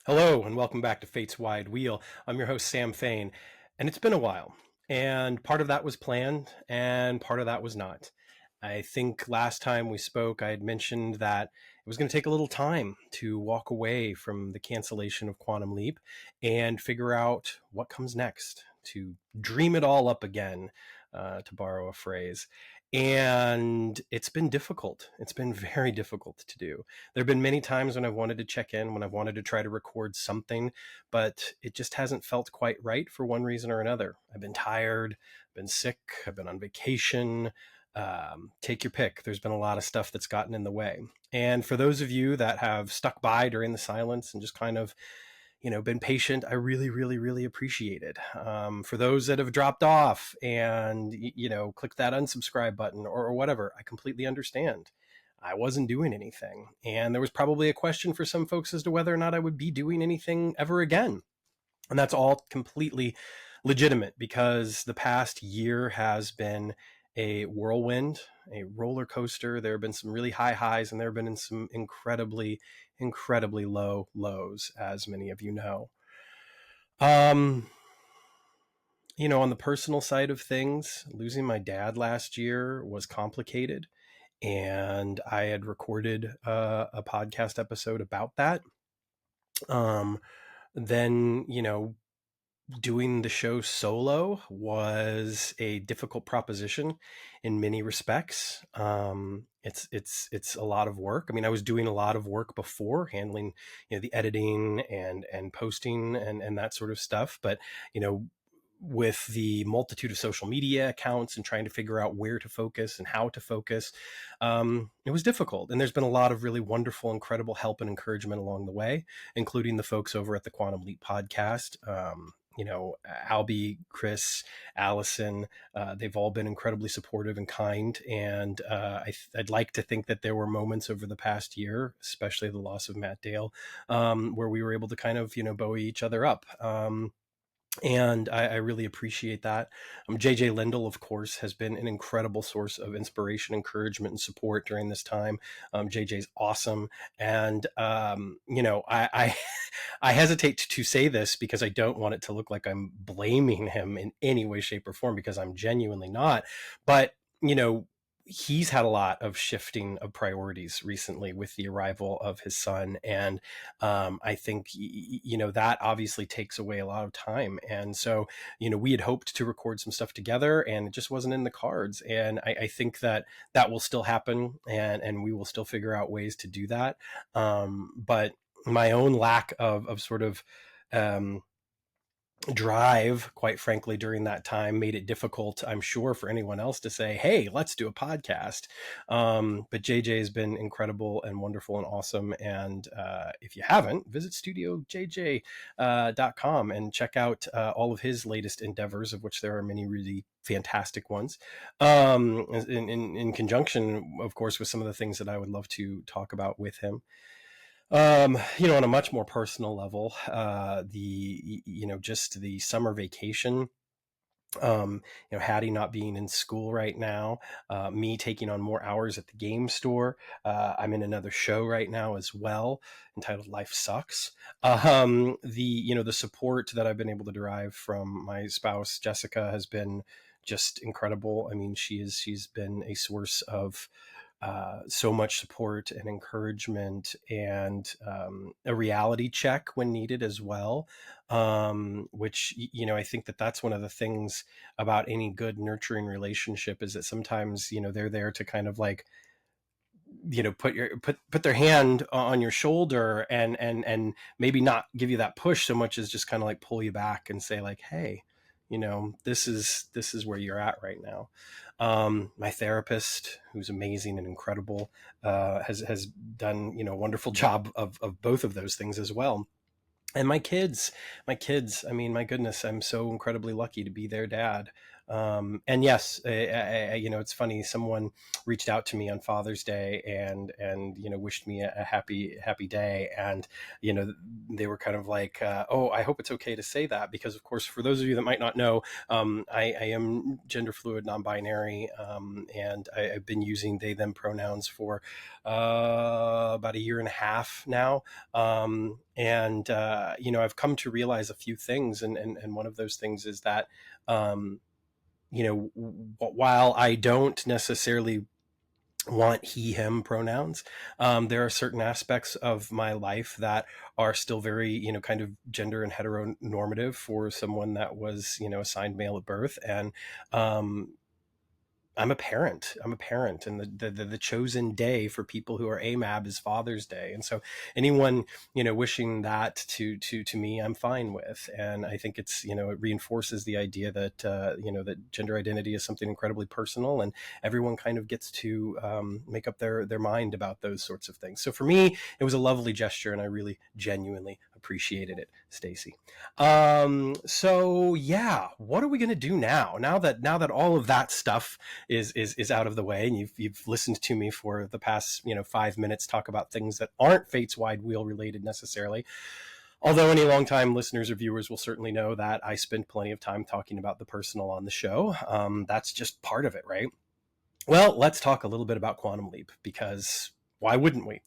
Hello, and welcome back to Fate's Wide Wheel. I'm your host, Sam Fain, and it's been a while. And part of that was planned, and part of that was not. I think last time we spoke, I had mentioned that it was going to take a little time to walk away from the cancellation of Quantum Leap and figure out what comes next, to dream it all up again, to borrow a phrase. And it's been difficult. It's been very difficult to do. There have been many times when I've wanted to check in, when I've wanted to try to record something, but it just hasn't felt quite right for one reason or another. I've been tired, been sick, I've been on vacation. Take your pick. There's been a lot of stuff that's gotten in the way. And for those of you that have stuck by during the silence and just kind of been patient, I really, really, really appreciate it. For those that have dropped off and, clicked that unsubscribe button or whatever, I completely understand. I wasn't doing anything. And there was probably a question for some folks as to whether or not I would be doing anything ever again. And that's all completely legitimate because the past year has been a whirlwind, a roller coaster. There have been some really high highs and there have been some incredibly, incredibly low lows, as many of you know. Um, on the personal side of things, losing my dad last year was complicated. And I had recorded a podcast episode about that. Um, then, doing the show solo was a difficult proposition in many respects. It's a lot of work. I mean, I was doing a lot of work before, handling the editing and posting and that sort of stuff. But with the multitude of social media accounts and trying to figure out where to focus and how to focus, it was difficult. And there's been a lot of really wonderful, incredible help and encouragement along the way, including the folks over at the Quantum Leap podcast. Albie, Chris, Allison, they've all been incredibly supportive and kind. And I'd like to think that there were moments over the past year, especially the loss of Matt Dale, where we were able to kind of, buoy each other up. And I really appreciate that. JJ Lindell, of course, has been an incredible source of inspiration, encouragement, and support during this time. JJ's awesome. And, I hesitate to say this because I don't want it to look like I'm blaming him in any way, shape, or form, because I'm genuinely not. But, he's had a lot of shifting of priorities recently with the arrival of his son. And I think, that obviously takes away a lot of time. And so, we had hoped to record some stuff together and it just wasn't in the cards. And I think that will still happen and we will still figure out ways to do that. But my own lack of sort of, drive, quite frankly, during that time made it difficult, I'm sure, for anyone else to say, hey, let's do a podcast. But JJ has been incredible and wonderful and awesome. And if you haven't, visit studiojj.com and check out all of his latest endeavors, of which there are many really fantastic ones, in conjunction, of course, with some of the things that I would love to talk about with him. On a much more personal level, just the summer vacation, Hattie not being in school right now, me taking on more hours at the game store. I'm in another show right now as well, entitled Life Sucks. The support that I've been able to derive from my spouse, Jessica, has been just incredible. I mean, she's been a source of so much support and encouragement and a reality check when needed as well, which, I think that's one of the things about any good nurturing relationship, is that sometimes, they're there to kind of like, put their hand on your shoulder and maybe not give you that push so much as just kind of like pull you back and say like, hey, this is where you're at right now. My therapist, who's amazing and incredible, has done, a wonderful job of both of those things as well. And my kids, I mean, my goodness, I'm so incredibly lucky to be their dad. And yes, it's funny. Someone reached out to me on Father's Day and wished me a happy day, and they were kind of like, "Oh, I hope it's okay to say that," because of course, for those of you that might not know, I am gender fluid, non-binary, and I've been using they them pronouns for about a year and a half now. And I've come to realize a few things, and one of those things is that um, while I don't necessarily want he him pronouns, there are certain aspects of my life that are still very kind of gender and heteronormative for someone that was assigned male at birth. And I'm a parent. And the chosen day for people who are AMAB is Father's Day. And so anyone, wishing that to me, I'm fine with. And I think it's, it reinforces the idea that, that gender identity is something incredibly personal, and everyone kind of gets to make up their mind about those sorts of things. So for me, it was a lovely gesture, and I really genuinely appreciated it, Stacy. So yeah, what are we going to do now? Now that all of that stuff is out of the way, and you've listened to me for the past 5 minutes talk about things that aren't Fates Wide Wheel related necessarily. Although any longtime listeners or viewers will certainly know that I spend plenty of time talking about the personal on the show. That's just part of it, right? Well, let's talk a little bit about Quantum Leap, because why wouldn't we?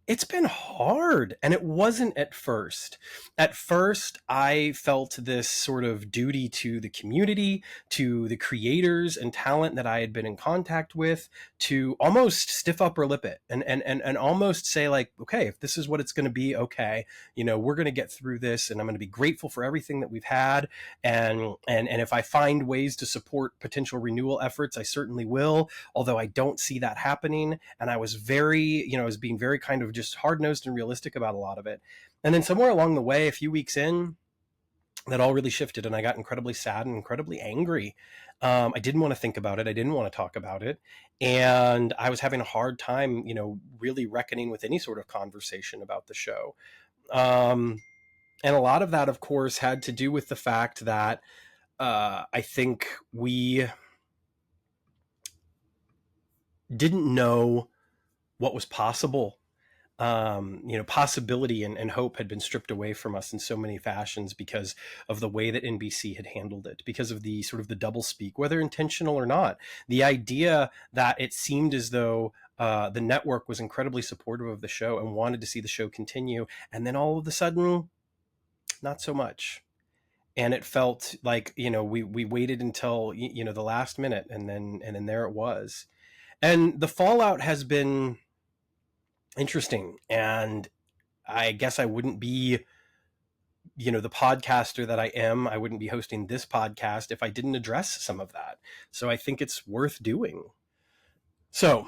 It's been hard, and it wasn't at first. At first, I felt this sort of duty to the community, to the creators and talent that I had been in contact with, to almost stiff upper lip it and almost say, like, okay, if this is what it's going to be, okay, we're going to get through this, and I'm going to be grateful for everything that we've had. And if I find ways to support potential renewal efforts, I certainly will, although I don't see that happening. And I was I was being very kind of just hard-nosed and realistic about a lot of it. And then somewhere along the way, a few weeks in, that all really shifted, and I got incredibly sad and incredibly angry. I didn't want to think about it. I didn't want to talk about it. And I was having a hard time, really reckoning with any sort of conversation about the show. And a lot of that, of course, had to do with the fact that I think we didn't know what was possible. Possibility and hope had been stripped away from us in so many fashions because of the way that NBC had handled it, because of the sort of the double speak, whether intentional or not. The idea that it seemed as though the network was incredibly supportive of the show and wanted to see the show continue, and then all of a sudden, not so much. And it felt like we waited until the last minute, and then there it was. And the fallout has been interesting, and I guess I wouldn't be the podcaster that I am. I wouldn't be hosting this podcast if I didn't address some of that. So I think it's worth doing. So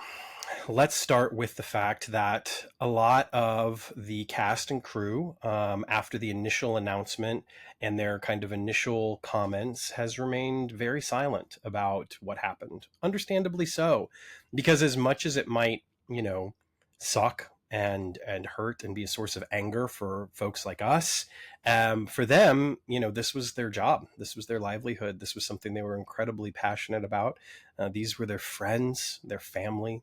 let's start with the fact that a lot of the cast and crew, after the initial announcement and their kind of initial comments, has remained very silent about what happened. Understandably so, because as much as it might, suck and hurt and be a source of anger for folks like us, for them, this was their job. This was their livelihood. This was something they were incredibly passionate about. These were their friends, their family.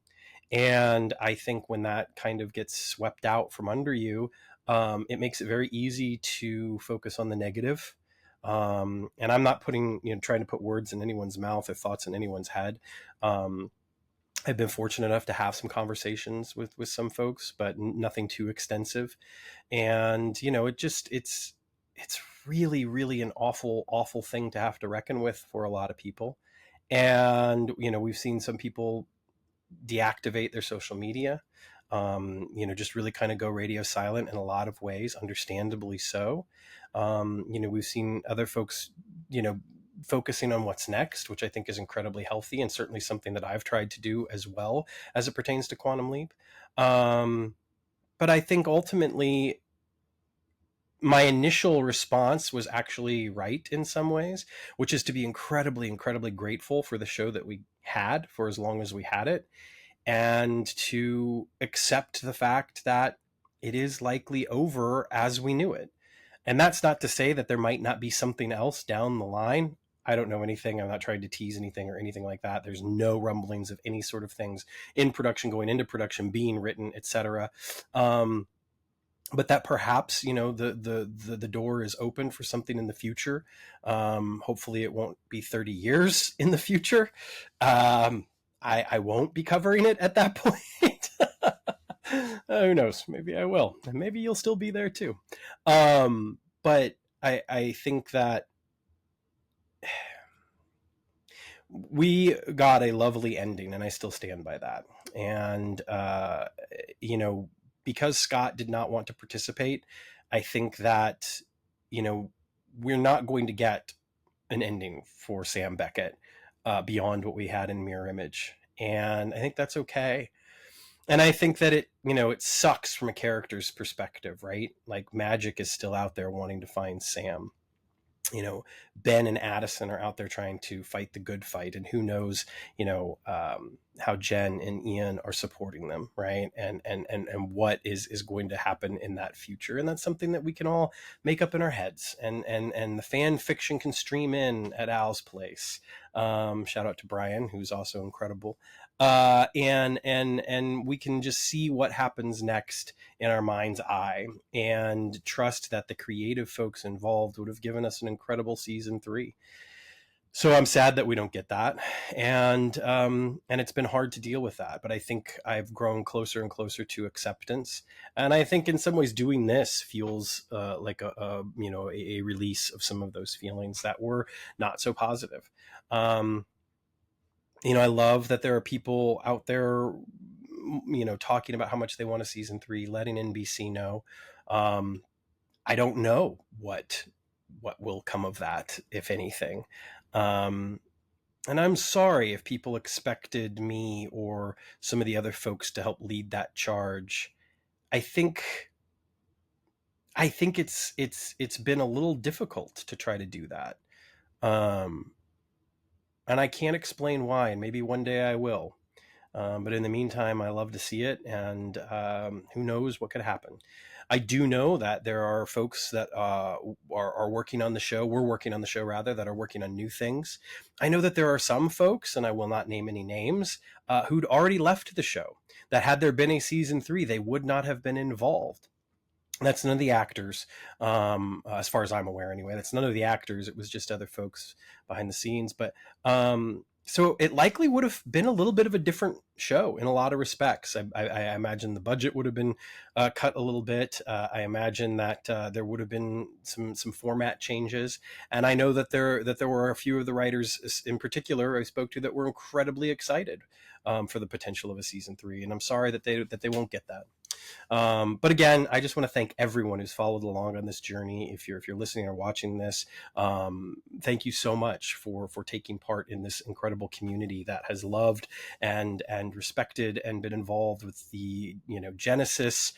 And I think when that kind of gets swept out from under you, it makes it very easy to focus on the negative. And I'm not trying to put words in anyone's mouth or thoughts in anyone's head. I've been fortunate enough to have some conversations with some folks, but nothing too extensive. And it's really, really an awful thing to have to reckon with for a lot of people. And we've seen some people deactivate their social media, just really kind of go radio silent in a lot of ways, understandably so. We've seen other folks, focusing on what's next, which I think is incredibly healthy, and certainly something that I've tried to do as well as it pertains to Quantum Leap. But I think ultimately my initial response was actually right in some ways, which is to be incredibly, incredibly grateful for the show that we had for as long as we had it, and to accept the fact that it is likely over as we knew it. And that's not to say that there might not be something else down the line. I don't know anything. I'm not trying to tease anything or anything like that. There's no rumblings of any sort of things in production, going into production, being written, etc. But that perhaps, the door is open for something in the future. Hopefully it won't be 30 years in the future. I won't be covering it at that point. Who knows? Maybe I will, and maybe you'll still be there too. But I think that we got a lovely ending, and I still stand by that. And because Scott did not want to participate, I think that we're not going to get an ending for Sam Beckett beyond what we had in Mirror Image, and I think that's okay. And I think that it sucks from a character's perspective, right? Like, Magic is still out there wanting to find Sam. Ben and Addison are out there trying to fight the good fight, and who knows, how Jen and Ian are supporting them, right? And what is going to happen in that future. And that's something that we can all make up in our heads. And the fan fiction can stream in at Al's place. Shout out to Brian, who's also incredible. And we can just see what happens next in our mind's eye, and trust that the creative folks involved would have given us an incredible season 3. So I'm sad that we don't get that, and it's been hard to deal with that. But I think I've grown closer and closer to acceptance, and I think in some ways doing this feels like a release of some of those feelings that were not so positive. I love that there are people out there, talking about how much they want a season 3, letting NBC know. I don't know what will come of that, if anything. And I'm sorry if people expected me or some of the other folks to help lead that charge. I think it's been a little difficult to try to do that. And I can't explain why, and maybe one day I will. But in the meantime, I love to see it, and who knows what could happen. I do know that there are folks that are working on the show. We're working on the show, rather, that are working on new things. I know that there are some folks, and I will not name any names, who'd already left the show, that had there been a season 3, they would not have been involved. That's none of the actors, as far as I'm aware anyway. That's none of the actors. It was just other folks behind the scenes. But so it likely would have been a little bit of a different show in a lot of respects. I imagine the budget would have been cut a little bit. I imagine that there would have been some format changes. And I know that there were a few of the writers in particular I spoke to that were incredibly excited for the potential of a season 3. And I'm sorry that they won't get that. But again, I just want to thank everyone who's followed along on this journey. If you're listening or watching this, thank you so much for taking part in this incredible community that has loved and respected and been involved with the genesis,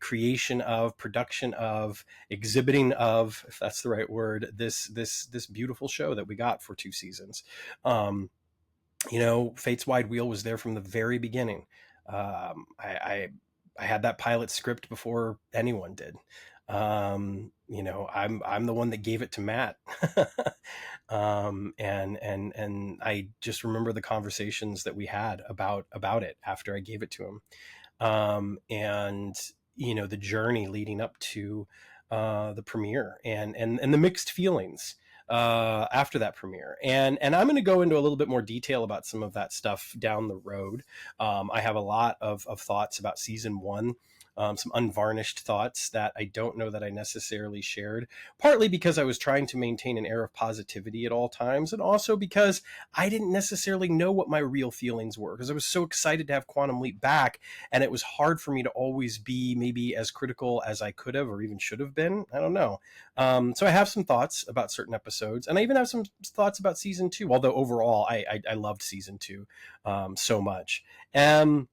creation of, production of, exhibiting of, if that's the right word, this beautiful show that we got for 2 seasons. Fate's Wide Wheel was there from the very beginning. I had that pilot script before anyone did. I'm the one that gave it to Matt. And I just remember the conversations that we had about it after I gave it to him. And the journey leading up to the premiere, and the mixed feelings after that premiere. And I'm going to go into a little bit more detail about some of that stuff down the road. I have a lot of thoughts about season 1. Some unvarnished thoughts that I don't know that I necessarily shared, partly because I was trying to maintain an air of positivity at all times, and also because I didn't necessarily know what my real feelings were, because I was so excited to have Quantum Leap back, and it was hard for me to always be maybe as critical as I could have or even should have been. I don't know. So I have some thoughts about certain episodes, and I even have some thoughts about season 2, although overall I loved season 2 so much. And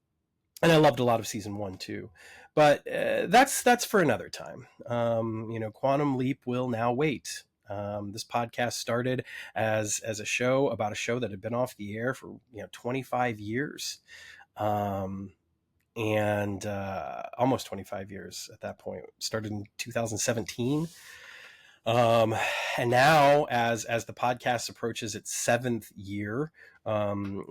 I loved a lot of season 1 too. But that's for another time. Quantum Leap will now wait. This podcast started as a show about a show that had been off the air for 25 years, and almost 25 years at that point. It started in 2017. Um, and now, as the podcast approaches its seventh year,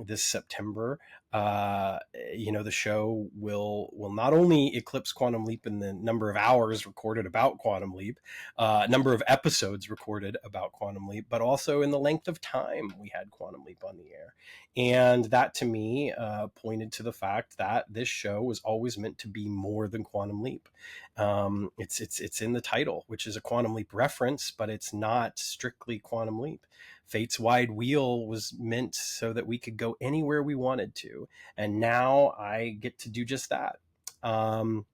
this September, uh, the show will not only eclipse Quantum Leap in the number of hours recorded about Quantum Leap, number of episodes recorded about Quantum Leap, but also in the length of time we had Quantum Leap on the air. And that, to me, pointed to the fact that this show was always meant to be more than Quantum Leap. It's in the title, which is a Quantum Leap reference, but it's not strictly Quantum Leap. Fate's Wide Wheel was meant so that we could go anywhere we wanted to, and now I get to do just that. So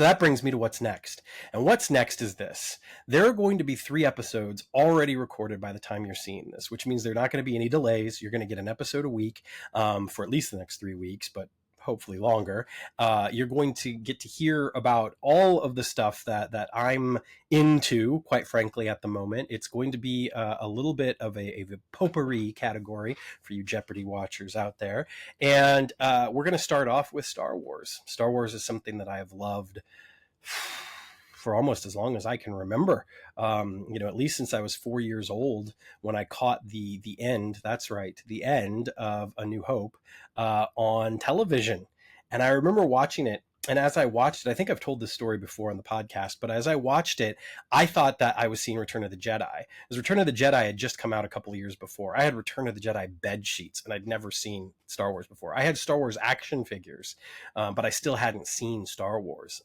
that brings me to what's next. And what's next is this. There are going to be 3 episodes already recorded by the time you're seeing this, which means there are not going to be any delays. You're going to get an episode a week for at least the next 3 weeks, but hopefully longer. You're going to get to hear about all of the stuff that I'm into, quite frankly, at the moment. It's going to be a little bit of a potpourri category for you Jeopardy watchers out there. And we're going to start off with Star Wars. Star Wars is something that I have loved for almost as long as I can remember. At least since I was 4 years old when I caught the end. That's right, the end of A New Hope on television, and I remember watching it. And as I watched it, I think I've told this story before on the podcast, but as I watched it, I thought that I was seeing Return of the Jedi. Because Return of the Jedi had just come out a couple of years before. I had Return of the Jedi bed sheets, and I'd never seen Star Wars before. I had Star Wars action figures, but I still hadn't seen Star Wars.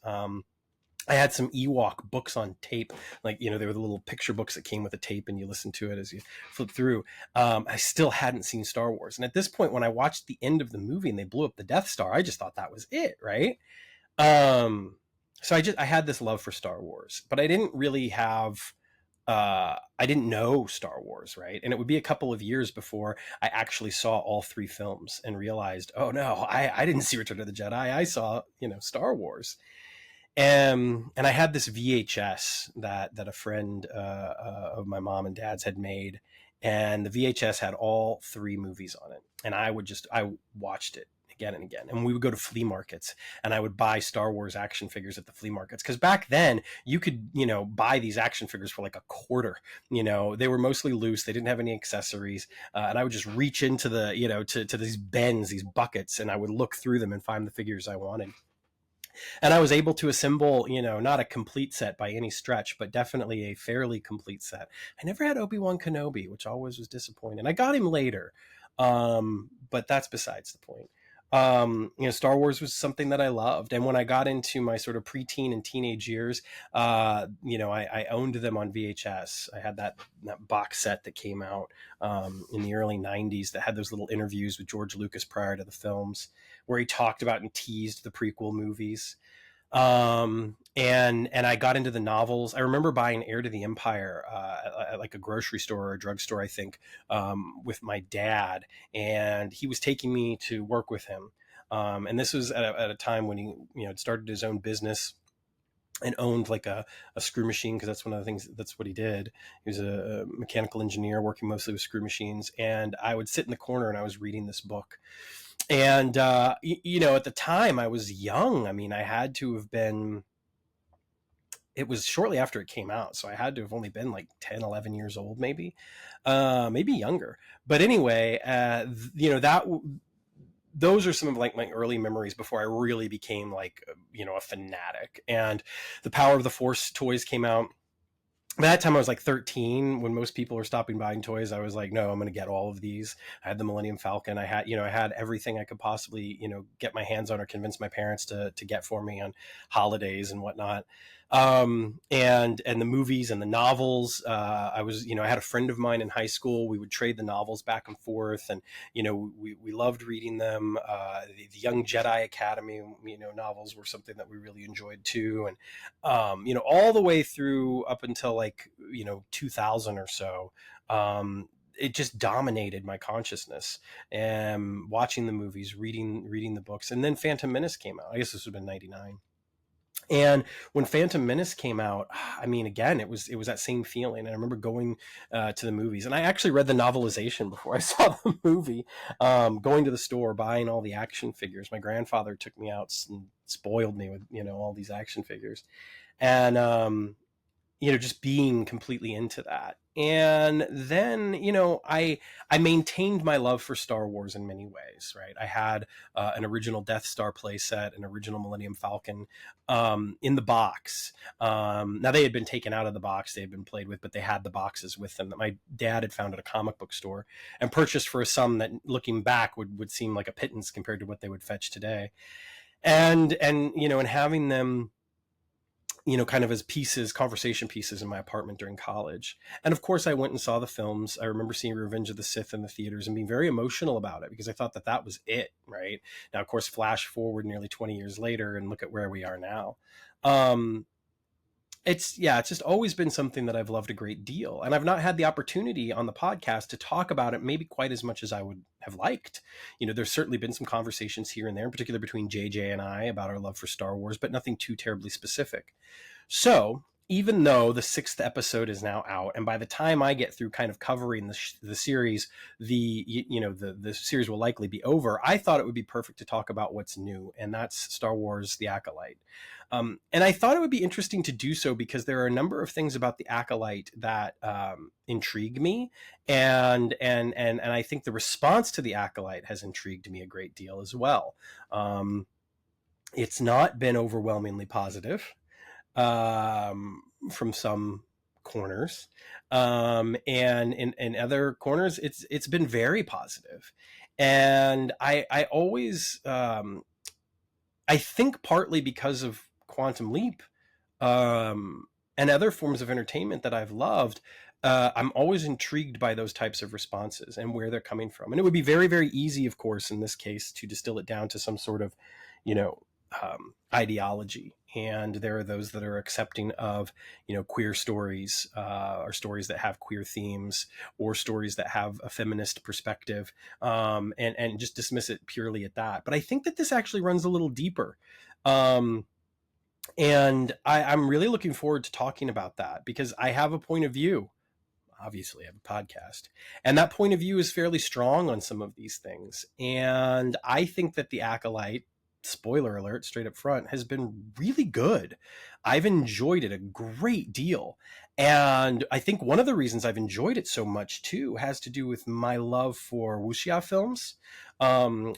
I had some Ewok books on tape, like, they were the little picture books that came with a tape and you listen to it as you flip through. I still hadn't seen Star Wars. And at this point, when I watched the end of the movie and they blew up the Death Star, I just thought that was it, right? So I had this love for Star Wars, but I didn't really have, I didn't know Star Wars, right? And it would be a couple of years before I actually saw all 3 films and realized, oh no, I didn't see Return of the Jedi. I saw, Star Wars. And I had this VHS that a friend of my mom and dad's had made, and the VHS had all 3 movies on it. And I watched it again and again. And we would go to flea markets, and I would buy Star Wars action figures at the flea markets, because back then you could buy these action figures for like a quarter. They were mostly loose, they didn't have any accessories, and I would just reach into the to these bins, these buckets, and I would look through them and find the figures I wanted. And I was able to assemble, not a complete set by any stretch, but definitely a fairly complete set. I never had Obi-Wan Kenobi, which always was disappointing. I got him later, but that's besides the point. Star Wars was something that I loved. And when I got into my sort of preteen and teenage years, I owned them on VHS. I had that box set that came out in the early 90s that had those little interviews with George Lucas prior to the films, where he talked about and teased the prequel movies. And I got into the novels. I remember buying Heir to the Empire at like a grocery store or a drugstore, I think, with my dad, and he was taking me to work with him. And this was at a time when he had started his own business and owned like a screw machine, because that's one of the things, that's what he did. He was a mechanical engineer working mostly with screw machines. And I would sit in the corner and I was reading this book. And, at the time I was young. I mean, I had to have been, it was shortly after it came out, so I had to have only been like 10, 11 years old, maybe younger. But anyway, those are some of like my early memories before I really became like, a fanatic. And the Power of the Force toys came out. By that time I was like 13. When most people were stopping buying toys, I was like, no, I'm going to get all of these. I had the Millennium Falcon. I had everything I could possibly, get my hands on or convince my parents to get for me on holidays and whatnot. And the movies and the novels. I had a friend of mine in high school. We would trade the novels back and forth, and we loved reading them. The Young Jedi Academy, novels were something that we really enjoyed too. And all the way through up until like 2000 or so. It just dominated my consciousness, and watching the movies, reading the books. And then Phantom Menace came out. I guess this would have been 99. And when Phantom Menace came out, I mean, again, it was that same feeling. And I remember going to the movies, and I actually read the novelization before I saw the movie. Going to the store, buying all the action figures. My grandfather took me out and spoiled me with all these action figures, and just being completely into that. And then, I maintained my love for Star Wars in many ways, right? I had an original Death Star playset, an original Millennium Falcon in the box. Now, they had been taken out of the box, they had been played with, but they had the boxes with them that my dad had found at a comic book store and purchased for a sum that, looking back, would seem like a pittance compared to what they would fetch today. And having them, kind of as pieces, conversation pieces in my apartment during college. And of course, I went and saw the films. I remember seeing Revenge of the Sith in the theaters and being very emotional about it because I thought that was it, right? Now, of course, flash forward nearly 20 years later and look at where we are now. It's just always been something that I've loved a great deal. And I've not had the opportunity on the podcast to talk about it maybe quite as much as I would have liked. There's certainly been some conversations here and there, in particular between JJ and I, about our love for Star Wars, but nothing too terribly specific. So even though the 6th episode is now out, and by the time I get through kind of covering the series, the series will likely be over, I thought it would be perfect to talk about what's new, and that's Star Wars: The Acolyte. And I thought it would be interesting to do so because there are a number of things about the Acolyte that intrigue me, and I think the response to the Acolyte has intrigued me a great deal as well. It's not been overwhelmingly positive from some corners, and in other corners, it's been very positive. And I always, I think partly because of Quantum Leap, and other forms of entertainment that I've loved, I'm always intrigued by those types of responses and where they're coming from. And it would be very, very easy, of course, in this case, to distill it down to some sort of, ideology. And there are those that are accepting of, queer stories, or stories that have queer themes, or stories that have a feminist perspective, and just dismiss it purely at that. But I think that this actually runs a little deeper. And I'm really looking forward to talking about that because I have a point of view. Obviously, I have a podcast, and that point of view is fairly strong on some of these things. And I think that The Acolyte, spoiler alert, straight up front, has been really good. I've enjoyed it a great deal. And I think one of the reasons I've enjoyed it so much too has to do with my love for wuxia films,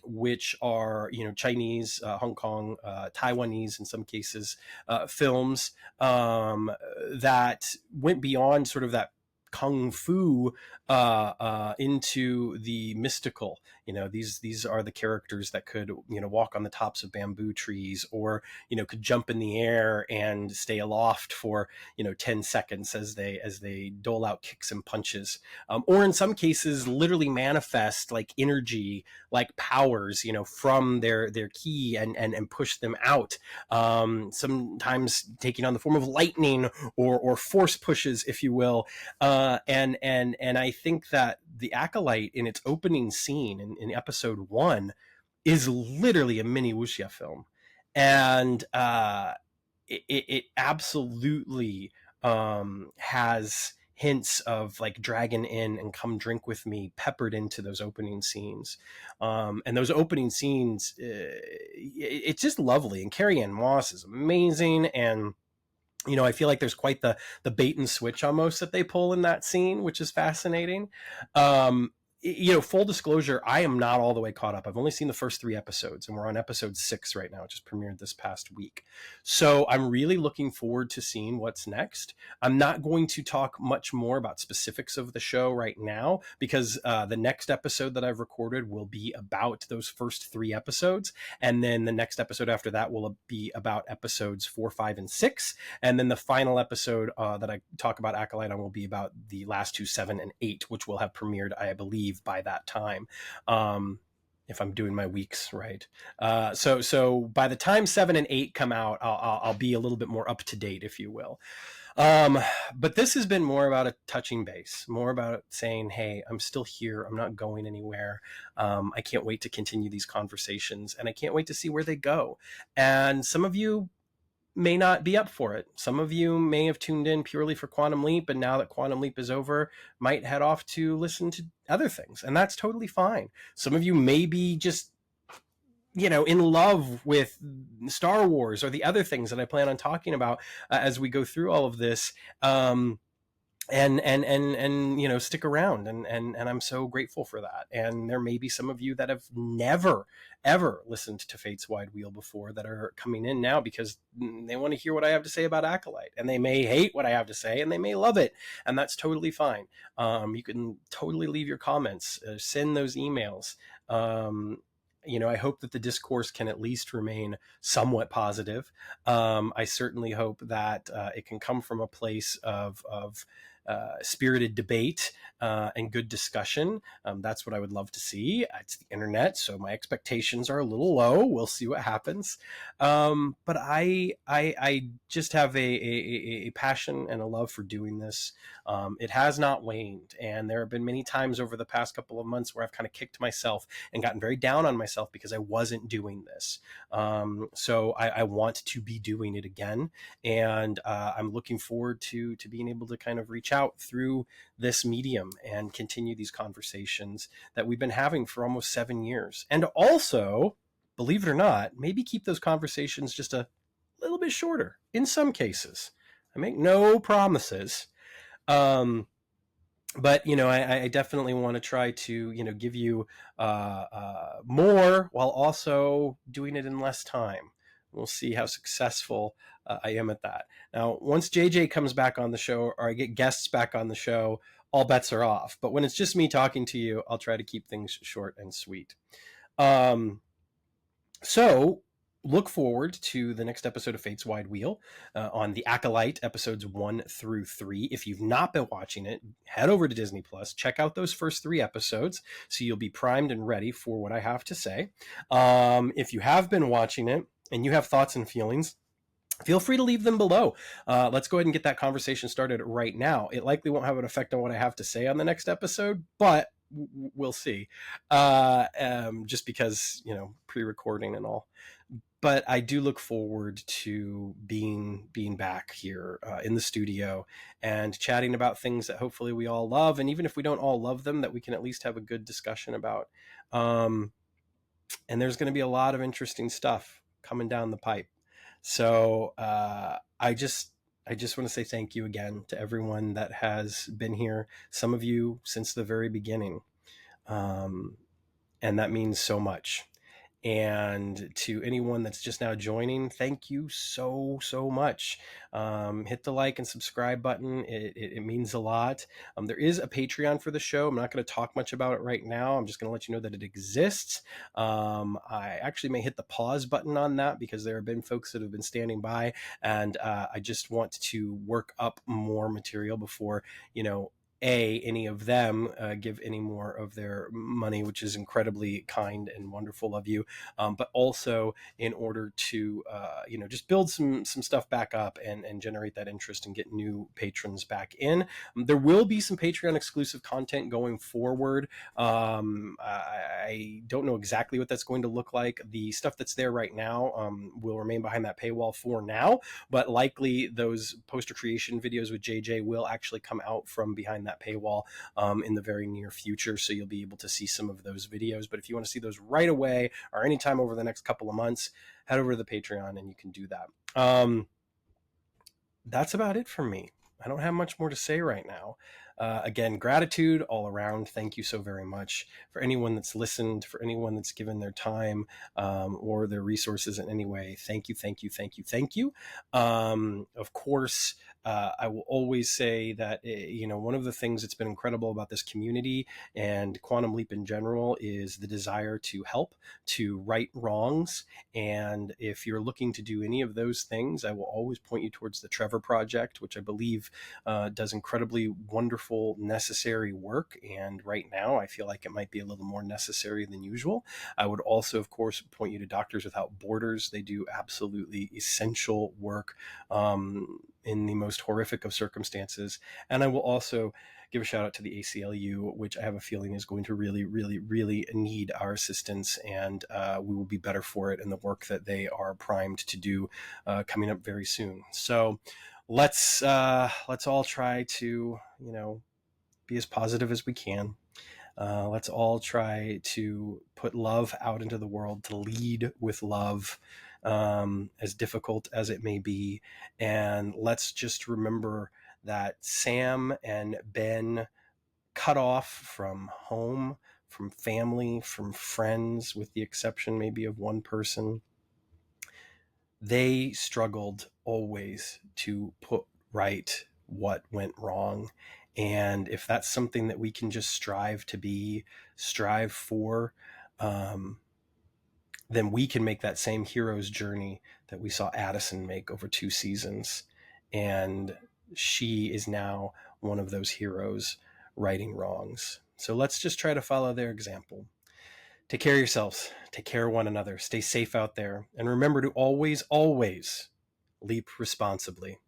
which are, Chinese, Hong Kong, Taiwanese in some cases, films that went beyond sort of that kung fu into the mystical. These are the characters that could, walk on the tops of bamboo trees, or, could jump in the air and stay aloft for, 10 seconds as they dole out kicks and punches, or in some cases literally manifest like energy, like powers, from their ki, and push them out, sometimes taking on the form of lightning or force pushes, if you will. And I think that The Acolyte, in its opening scene in episode 1, is literally a mini wuxia film. And it absolutely has hints of like Dragon Inn and Come Drink With Me peppered into those opening scenes. And those opening scenes, it's just lovely. And Carrie-Anne Moss is amazing. And I feel like there's quite the bait and switch almost that they pull in that scene, which is fascinating. Full disclosure, I am not all the way caught up. I've only seen the first 3 episodes, and we're on episode 6 right now. It just premiered this past week. So I'm really looking forward to seeing what's next. I'm not going to talk much more about specifics of the show right now because the next episode that I've recorded will be about those first 3 episodes. And then the next episode after that will be about episodes 4, 5, and 6. And then the final episode that I talk about Acolyte on will be about the last 2, 7 and 8, which will have premiered, I believe, by that time, if I'm doing my weeks right. So by the time 7 and 8 come out, I'll be a little bit more up to date, if you will. But this has been more about a touching base, more about saying, hey, I'm still here. I'm not going anywhere. I can't wait to continue these conversations, and I can't wait to see where they go. And some of you may not be up for it. Some of you may have tuned in purely for Quantum Leap, and now that Quantum Leap is over, might head off to listen to other things, and that's totally fine. Some of you may be just, in love with Star Wars or the other things that I plan on talking about as we go through all of this. And stick around, and I'm so grateful for that. And there may be some of you that have never ever listened to Fate's Wide Wheel before that are coming in now because they want to hear what I have to say about Acolyte, and they may hate what I have to say and they may love it, and that's totally fine. You can totally leave your comments, send those emails. I hope that the discourse can at least remain somewhat positive. I certainly hope that it can come from a place of spirited debate and good discussion. That's what I would love to see. It's the internet, so my expectations are a little low. We'll see what happens. But I just have a passion and a love for doing this. It has not waned, and there have been many times over the past couple of months where I've kind of kicked myself and gotten very down on myself because I wasn't doing this. So I want to be doing it again, and I'm looking forward to being able to kind of reach out through this medium and continue these conversations that we've been having for almost 7 years. And also, believe it or not, maybe keep those conversations just a little bit shorter in some cases. I make no promises. But I definitely want to try to give you more while also doing it in less time. We'll see how successful I am at that. Now, once JJ comes back on the show, or I get guests back on the show, all bets are off. But when it's just me talking to you, I'll try to keep things short and sweet. So look forward to the next episode of Fate's Wide Wheel on the Acolyte, episodes 1 through 3. If you've not been watching it, head over to Disney Plus, check out those first 3 episodes so you'll be primed and ready for what I have to say. If you have been watching it and you have thoughts and feelings, feel free to leave them below. Let's go ahead and get that conversation started right now. It likely won't have an effect on what I have to say on the next episode, but we'll see. Just because, pre-recording and all. But I do look forward to being back here in the studio and chatting about things that hopefully we all love. And even if we don't all love them, that we can at least have a good discussion about. And there's going to be a lot of interesting stuff coming down the pipe. So I just want to say thank you again to everyone that has been here, some of you since the very beginning. And that means so much. And to anyone that's just now joining, thank you so much. Hit the like and subscribe button. It means a lot. There is a Patreon for the show. I'm not going to talk much about it right now. I'm just going to let you know that it exists. I actually may hit the pause button on that because there have been folks that have been standing by, and I just want to work up more material before, any of them give any more of their money, which is incredibly kind and wonderful of you, but also in order to just build some stuff back up and generate that interest and get new patrons back in. There will be some Patreon exclusive content going forward. I don't know exactly what that's going to look like. The stuff that's there right now will remain behind that paywall for now, but likely those poster creation videos with JJ will actually come out from behind that paywall in the very near future, so you'll be able to see some of those videos. But if you want to see those right away or anytime over the next couple of months, head over to the Patreon and you can do that. That's about it for me. I don't have much more to say right now. Again, gratitude all around. Thank you so very much for anyone that's listened, for anyone that's given their time or their resources in any way. Thank you. Of course, I will always say that, one of the things that's been incredible about this community and Quantum Leap in general is the desire to help, to right wrongs. And if you're looking to do any of those things, I will always point you towards the Trevor Project, which I believe does incredibly wonderful, necessary work. And right now, I feel like it might be a little more necessary than usual. I would also, of course, point you to Doctors Without Borders. They do absolutely essential work in the most horrific of circumstances. And I will also give a shout out to the ACLU, which I have a feeling is going to really need our assistance, and we will be better for it in the work that they are primed to do coming up very soon. So let's all try to, be as positive as we can. Let's all try to put love out into the world, to lead with love, as difficult as it may be. And let's just remember that Sam and Ben, cut off from home, from family, from friends, with the exception maybe of one person, they struggled always to put right what went wrong. And if that's something that we can just strive for, um, then we can make that same hero's journey that we saw Addison make over 2 seasons. And she is now one of those heroes righting wrongs. So let's just try to follow their example. Take care of yourselves. Take care of one another. Stay safe out there. And remember to always, always leap responsibly.